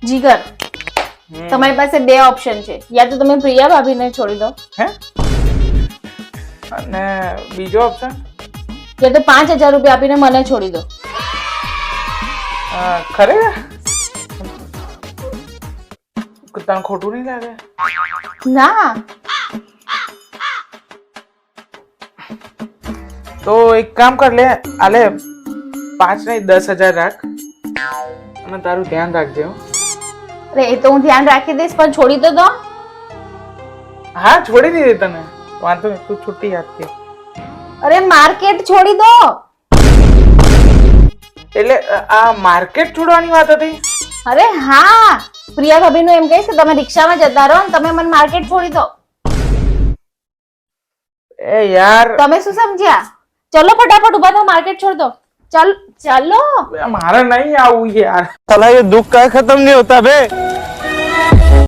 જીગર, તમારી પાસે બે ઓપ્શન છે. યા તો તમે પ્રિયા ભાભીને છોડી દો, હે અને બીજો ઓપ્શન યા તો 5,000 રૂપિયા આપીને મને છોડી દો. ખરેખર તને ખોટું નહીં લાગે? ના, તો એક કામ કર લે, આલે 5 નહીં 10,000 રાખ અને તારું ધ્યાન રાખજે હો. અરે એ તો હું ધ્યાન રાખી દઈશ, પણ છોડી તો દો. હા છોડી દીધી તને, વાંધો નહીં, તું છુટ્ટી આપતી. અરે માર્કેટ છોડી દો. એટલે આ માર્કેટ છોડવાની વાત હતી? અરે હા, પ્રિયા ભાભીનું એમ કહીશ કે તમે રિક્ષામાં જતા રહો ને તમે મને માર્કેટ છોડી દો. એ યાર તમે શું સમજ્યા? ચલો ફટાફટ ઉભા થો, માર્કેટ છોડ દો. ચાલો. મારે નહીં આવું યાર. साला ये दुख का खत्म नहीं होता बे।